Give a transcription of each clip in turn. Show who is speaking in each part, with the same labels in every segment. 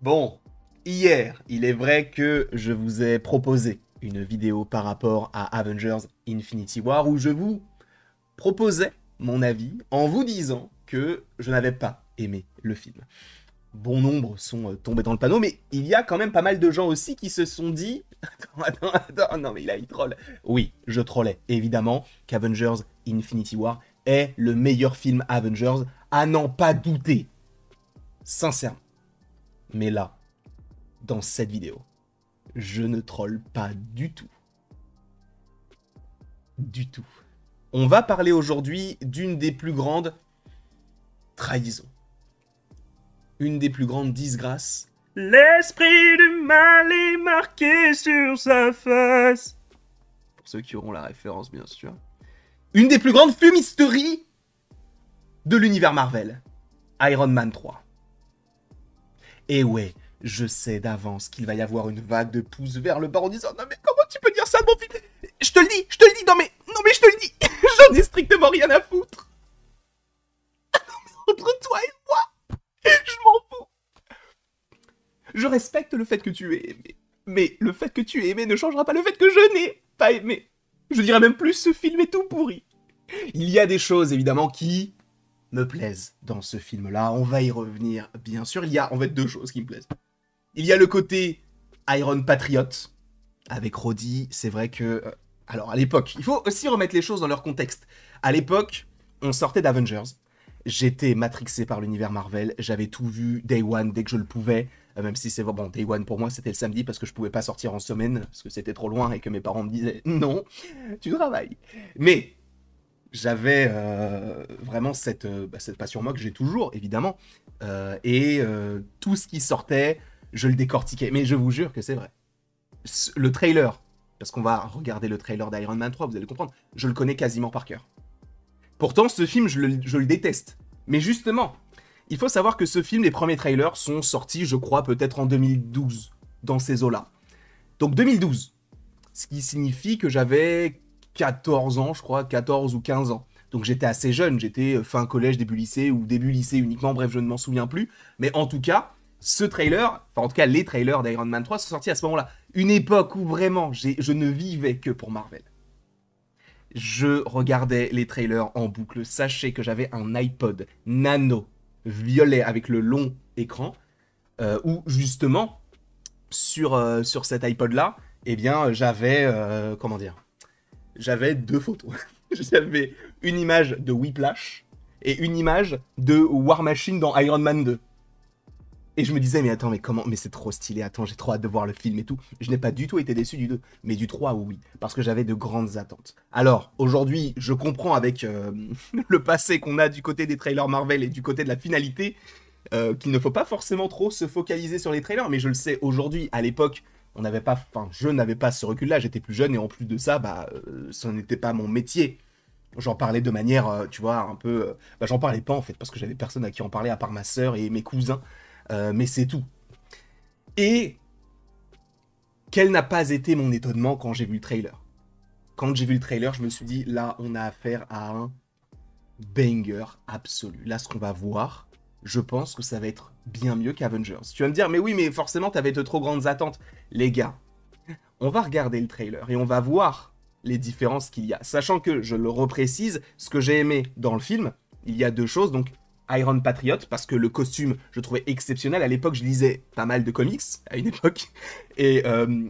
Speaker 1: Bon, hier, il est vrai que je vous ai proposé une vidéo par rapport à Avengers Infinity War où je vous proposais mon avis en vous disant que je n'avais pas aimé le film. Bon nombre sont tombés dans le panneau, mais il y a quand même pas mal de gens aussi qui se sont dit... Attends, non mais il troll. Oui, je trollais, évidemment, qu'Avengers Infinity War est le meilleur film Avengers, à n'en pas douter. Sincèrement. Mais là, dans cette vidéo, je ne troll pas du tout. Du tout. On va parler aujourd'hui d'une des plus grandes trahisons. Une des plus grandes disgrâces. L'esprit du mal est marqué sur sa face. Pour ceux qui auront la référence, bien sûr. Une des plus grandes fumisteries de l'univers Marvel. Iron Man 3. Et ouais, je sais d'avance qu'il va y avoir une vague de pouces vers le bas en disant « Non mais comment tu peux dire ça de mon film ?» Je te le dis, non mais je te le dis, j'en ai strictement rien à foutre. Entre toi et moi, je m'en fous. Je respecte le fait que tu aies aimé, mais le fait que tu aies aimé ne changera pas le fait que je n'ai pas aimé. Je dirais même plus, ce film est tout pourri. Il y a des choses évidemment qui me plaisent dans ce film-là, on va y revenir bien sûr. Il y a en fait deux choses qui me plaisent. Il y a le côté Iron Patriot, avec Rhodey, c'est vrai que... alors, à l'époque, il faut aussi remettre les choses dans leur contexte. À l'époque, on sortait d'Avengers. J'étais matrixé par l'univers Marvel. J'avais tout vu Day One dès que je le pouvais. Même si c'est... Bon, Day One pour moi, c'était le samedi parce que je pouvais pas sortir en semaine, parce que c'était trop loin et que mes parents me disaient « Non, tu travailles ». Mais j'avais vraiment cette passion moi que j'ai toujours, évidemment. Tout ce qui sortait, je le décortiquais. Mais je vous jure que c'est vrai. Le trailer, parce qu'on va regarder le trailer d'Iron Man 3, vous allez comprendre, je le connais quasiment par cœur. Pourtant, ce film, je le déteste. Mais justement, il faut savoir que ce film, les premiers trailers sont sortis, je crois, peut-être en 2012, dans ces eaux-là. Donc 2012, ce qui signifie que j'avais 14 ans, je crois, 14 ou 15 ans. Donc j'étais assez jeune, j'étais fin collège, début lycée, ou début lycée uniquement, bref, je ne m'en souviens plus. Mais en tout cas, ce trailer, enfin en tout cas les trailers d'Iron Man 3 sont sortis à ce moment-là. Une époque où vraiment je ne vivais que pour Marvel. Je regardais les trailers en boucle. Sachez que j'avais un iPod nano violet avec le long écran, où justement, sur cet iPod-là, eh bien, j'avais, comment dire, j'avais deux photos. J'avais une image de Whiplash et une image de War Machine dans Iron Man 2. Et je me disais, mais attends, mais comment, mais c'est trop stylé, attends, j'ai trop hâte de voir le film et tout. Je n'ai pas du tout été déçu du 2, mais du 3, oui, parce que j'avais de grandes attentes. Alors, aujourd'hui, je comprends avec le passé qu'on a du côté des trailers Marvel et du côté de la finalité, qu'il ne faut pas forcément trop se focaliser sur les trailers, mais je le sais aujourd'hui, à l'époque, on n'avait pas, enfin, je n'avais pas ce recul-là, j'étais plus jeune, et en plus de ça, bah, ça n'était pas mon métier. J'en parlais de manière, tu vois, un peu... bah, j'en parlais pas, en fait, parce que j'avais personne à qui en parler, à part ma sœur et mes cousins. Mais c'est tout. Et quel n'a pas été mon étonnement quand j'ai vu le trailer. Quand j'ai vu le trailer, je me suis dit, là, on a affaire à un banger absolu. Là, ce qu'on va voir, je pense que ça va être bien mieux qu'Avengers. Tu vas me dire, mais oui, mais forcément, t'avais de trop grandes attentes. Les gars, on va regarder le trailer et on va voir les différences qu'il y a. Sachant que, je le reprécise, ce que j'ai aimé dans le film, il y a deux choses, donc Iron Patriot, parce que le costume, je trouvais exceptionnel. À l'époque, je lisais pas mal de comics, à une époque, et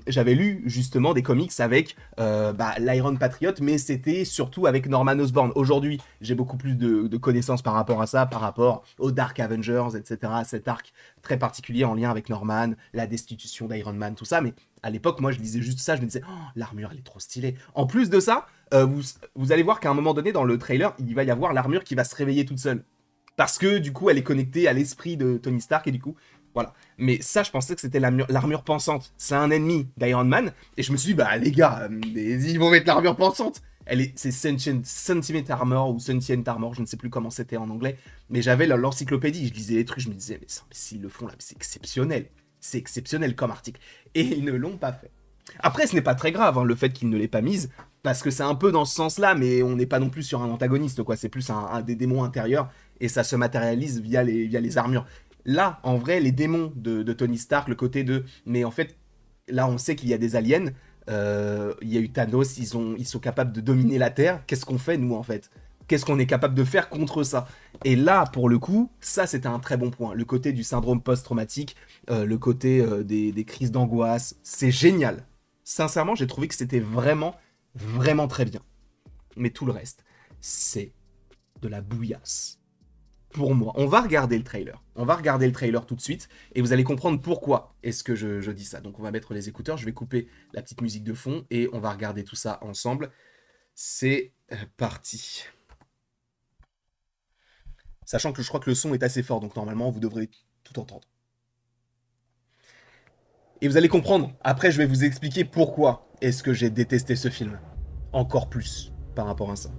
Speaker 1: j'avais lu justement des comics avec l'Iron Patriot, mais c'était surtout avec Norman Osborn. Aujourd'hui, j'ai beaucoup plus de connaissances par rapport à ça, par rapport aux Dark Avengers, etc., cet arc très particulier en lien avec Norman, la destitution d'Iron Man, tout ça, mais à l'époque, moi, je lisais juste ça, je me disais, oh, l'armure, elle est trop stylée. En plus de ça, vous allez voir qu'à un moment donné, dans le trailer, il va y avoir l'armure qui va se réveiller toute seule. Parce que du coup, elle est connectée à l'esprit de Tony Stark et du coup, voilà. Mais ça, je pensais que c'était l'armure pensante. C'est un ennemi d'Iron Man. Et je me suis dit, bah les gars, ils vont mettre l'armure pensante. C'est Sentient Armor ou Sentient Armor, je ne sais plus comment c'était en anglais. Mais j'avais l'encyclopédie, je lisais les trucs, je me disais, mais s'ils le font là, c'est exceptionnel. C'est exceptionnel comme article. Et ils ne l'ont pas fait. Après, ce n'est pas très grave, hein, le fait qu'ils ne l'aient pas mise, parce que c'est un peu dans ce sens-là, mais on n'est pas non plus sur un antagoniste, quoi. C'est plus des démons intérieurs, et ça se matérialise via les armures. Là, en vrai, les démons de Tony Stark, le côté de... Mais en fait, là, on sait qu'il y a des aliens. Il y a eu Thanos, ils sont capables de dominer la Terre. Qu'est-ce qu'on fait, nous, en fait? Qu'est-ce qu'on est capable de faire contre ça? Et là, pour le coup, ça, c'était un très bon point. Le côté du syndrome post-traumatique, le côté des crises d'angoisse, c'est génial. Sincèrement, j'ai trouvé que c'était vraiment, vraiment très bien. Mais tout le reste, c'est de la bouillasse. Pour moi, on va regarder le trailer. On va regarder le trailer tout de suite et vous allez comprendre pourquoi est-ce que je dis ça. Donc on va mettre les écouteurs, je vais couper la petite musique de fond et on va regarder tout ça ensemble. C'est parti. Sachant que je crois que le son est assez fort, donc normalement vous devrez tout entendre. Et vous allez comprendre, après je vais vous expliquer pourquoi est-ce que j'ai détesté ce film. Encore plus par rapport à ça.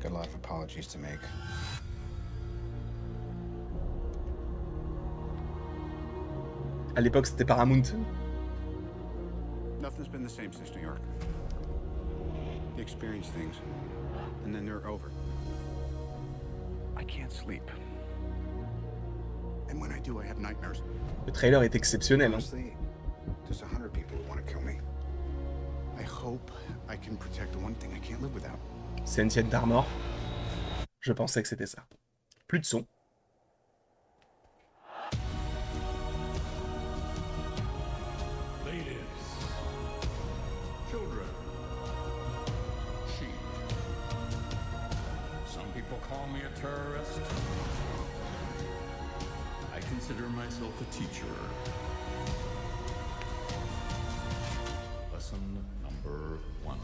Speaker 2: Got a lot of apologies to make.
Speaker 1: À l'époque, c'était Paramount.
Speaker 2: Nothing's been the same since New York. You experience things, and then they're over. I can't sleep. And when I do, I have nightmares.
Speaker 1: Le trailer est exceptionnel. Hein.
Speaker 2: Honestly, there's 100 people who want to kill me. I hope I can protect the one thing I can't live without.
Speaker 1: Sentient Armor. Je pensais que c'était ça. Plus de son.
Speaker 3: Call me a terrorist. I consider myself a teacher. Lesson number 1.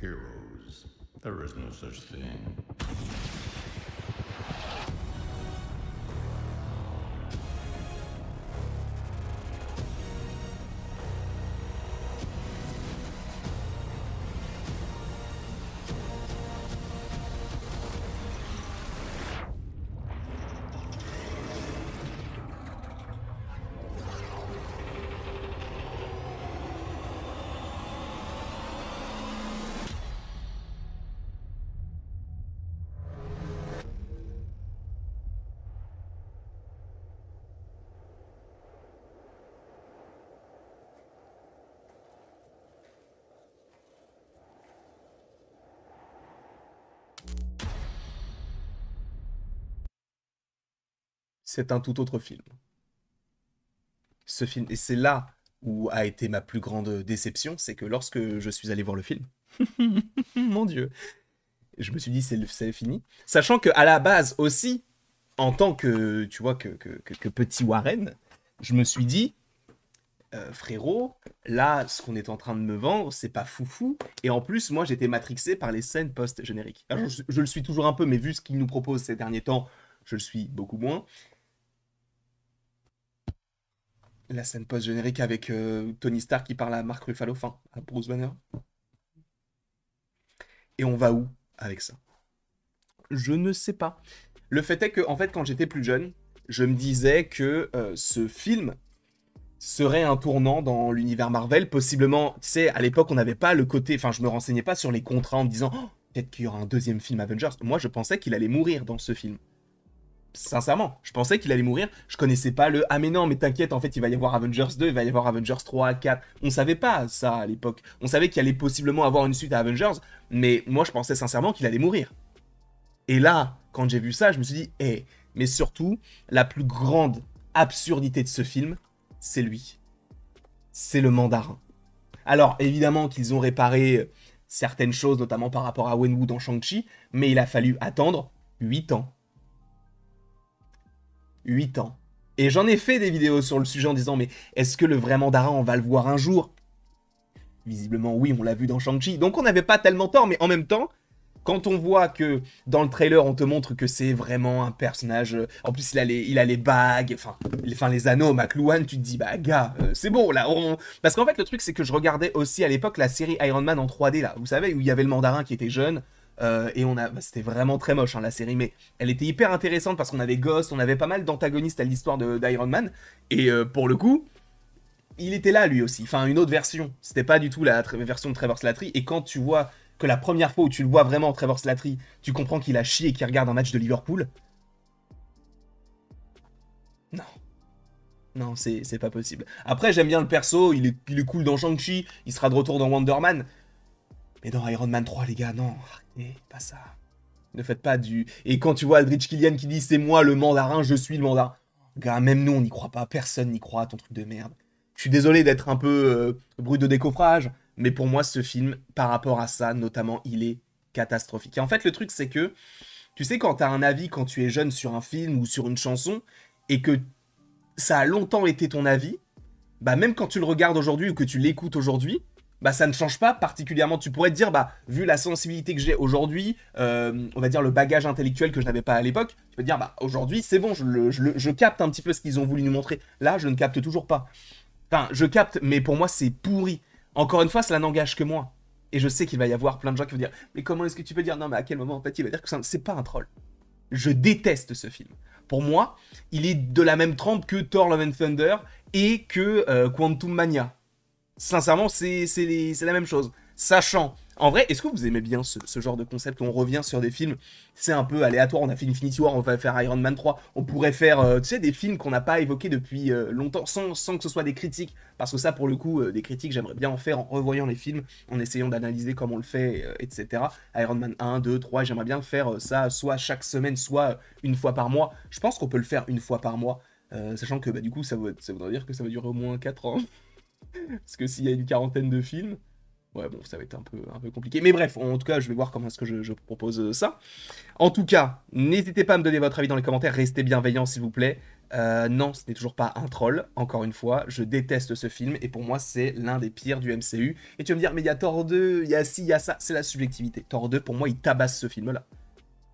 Speaker 3: Heroes. There is no such thing.
Speaker 1: C'est un tout autre film. Ce film, et c'est là où a été ma plus grande déception, c'est que lorsque je suis allé voir le film, mon Dieu, je me suis dit c'est fini. Sachant que à la base aussi, en tant que tu vois que petit Warren, je me suis dit frérot, là ce qu'on est en train de me vendre, c'est pas foufou. Et en plus, moi j'étais matrixé par les scènes post-génériques. Alors je le suis toujours un peu, mais vu ce qu'il nous propose ces derniers temps, je le suis beaucoup moins. La scène post-générique avec Tony Stark qui parle à Mark Ruffalo, enfin à Bruce Banner. Et on va où avec ça? Je ne sais pas. Le fait est que, en fait, quand j'étais plus jeune, je me disais que ce film serait un tournant dans l'univers Marvel. Possiblement, tu sais, à l'époque, on n'avait pas le côté... Enfin, je me renseignais pas sur les contrats en me disant oh, peut-être qu'il y aura un deuxième film Avengers. Moi, je pensais qu'il allait mourir dans ce film. Sincèrement, je pensais qu'il allait mourir. Je connaissais pas le ah mais non, mais t'inquiète, en fait, il va y avoir Avengers 2, il va y avoir Avengers 3, 4. On savait pas ça à l'époque. On savait qu'il allait possiblement avoir une suite à Avengers, mais moi je pensais sincèrement qu'il allait mourir. Et là, quand j'ai vu ça, je me suis dit eh, mais surtout, la plus grande absurdité de ce film, c'est lui. C'est le mandarin. Alors, évidemment qu'ils ont réparé certaines choses, notamment par rapport à Wenwu dans Shang-Chi, mais il a fallu attendre 8 ans. 8 ans. Et j'en ai fait des vidéos sur le sujet en disant mais est-ce que le vrai mandarin on va le voir un jour? Visiblement oui, on l'a vu dans Shang-Chi, donc on n'avait pas tellement tort, mais en même temps, quand on voit que dans le trailer on te montre que c'est vraiment un personnage, en plus il a les bagues, enfin les anneaux, McLuhan, tu te dis bah gars, c'est bon là, parce qu'en fait le truc c'est que je regardais aussi à l'époque la série Iron Man en 3D là, vous savez où il y avait le mandarin qui était jeune, et c'était vraiment très moche hein, la série, mais elle était hyper intéressante parce qu'on avait Ghost, on avait pas mal d'antagonistes à l'histoire d'Iron Man, et pour le coup, il était là lui aussi, enfin une autre version, c'était pas du tout la version de Trevor Slattery, et quand tu vois que la première fois où tu le vois vraiment Trevor Slattery, tu comprends qu'il a chié et qu'il regarde un match de Liverpool, Non, c'est pas possible. Après, j'aime bien le perso, il est cool dans Shang-Chi, il sera de retour dans Wonder Man. Mais dans Iron Man 3, les gars, non, arrêtez, pas ça. Ne faites pas du... Et quand tu vois Aldrich Killian qui dit « C'est moi le mandarin, je suis le mandarin ». Gars, même nous, on n'y croit pas, personne n'y croit à ton truc de merde. Je suis désolé d'être un peu brut de décoffrage, mais pour moi, ce film, par rapport à ça, notamment, il est catastrophique. Et en fait, le truc, c'est que, tu sais, quand t'as un avis quand tu es jeune sur un film ou sur une chanson, et que ça a longtemps été ton avis, bah même quand tu le regardes aujourd'hui ou que tu l'écoutes aujourd'hui, bah ça ne change pas particulièrement. Tu pourrais te dire, bah vu la sensibilité que j'ai aujourd'hui, on va dire le bagage intellectuel que je n'avais pas à l'époque, tu peux te dire, bah aujourd'hui c'est bon, je capte un petit peu ce qu'ils ont voulu nous montrer. Là, je ne capte toujours pas. Enfin, je capte, mais pour moi c'est pourri. Encore une fois, cela n'engage que moi. Et je sais qu'il va y avoir plein de gens qui vont dire, mais comment est-ce que tu peux dire, non mais à quel moment en fait il va dire que c'est pas un troll. Je déteste ce film. Pour moi, il est de la même trempe que Thor Love and Thunder et que Quantum Mania. Sincèrement, c'est la même chose. Sachant, en vrai, est-ce que vous aimez bien ce genre de concept où on revient sur des films, c'est un peu aléatoire, on a fait Infinity War, on va faire Iron Man 3, on pourrait faire, tu sais, des films qu'on n'a pas évoqués depuis longtemps, sans que ce soit des critiques, parce que ça, pour le coup, des critiques, j'aimerais bien en faire en revoyant les films, en essayant d'analyser comment on le fait, etc. Iron Man 1, 2, 3, j'aimerais bien faire ça, soit chaque semaine, soit une fois par mois. Je pense qu'on peut le faire une fois par mois, sachant que, bah, du coup, ça voudrait dire que ça va durer au moins 4 ans. Parce que s'il y a une quarantaine de films, ouais, bon, ça va être un peu compliqué. Mais bref, en tout cas, je vais voir comment est-ce que je propose ça. En tout cas, n'hésitez pas à me donner votre avis dans les commentaires. Restez bienveillants, s'il vous plaît. Non, ce n'est toujours pas un troll, encore une fois. Je déteste ce film, et pour moi, c'est l'un des pires du MCU. Et tu vas me dire, mais il y a Thor 2, il y a ci, il y a ça. C'est la subjectivité. Thor 2, pour moi, il tabasse ce film-là.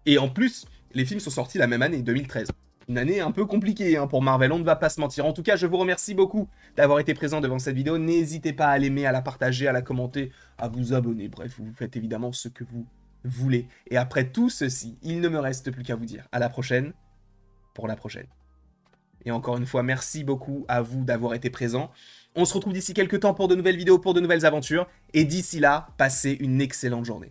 Speaker 1: Et en plus, les films sont sortis la même année, 2013. Une année un peu compliquée hein, pour Marvel, on ne va pas se mentir. En tout cas, je vous remercie beaucoup d'avoir été présent devant cette vidéo. N'hésitez pas à l'aimer, à la partager, à la commenter, à vous abonner. Bref, vous faites évidemment ce que vous voulez. Et après tout ceci, il ne me reste plus qu'à vous dire à la prochaine pour la prochaine. Et encore une fois, merci beaucoup à vous d'avoir été présent. On se retrouve d'ici quelques temps pour de nouvelles vidéos, pour de nouvelles aventures. Et d'ici là, passez une excellente journée.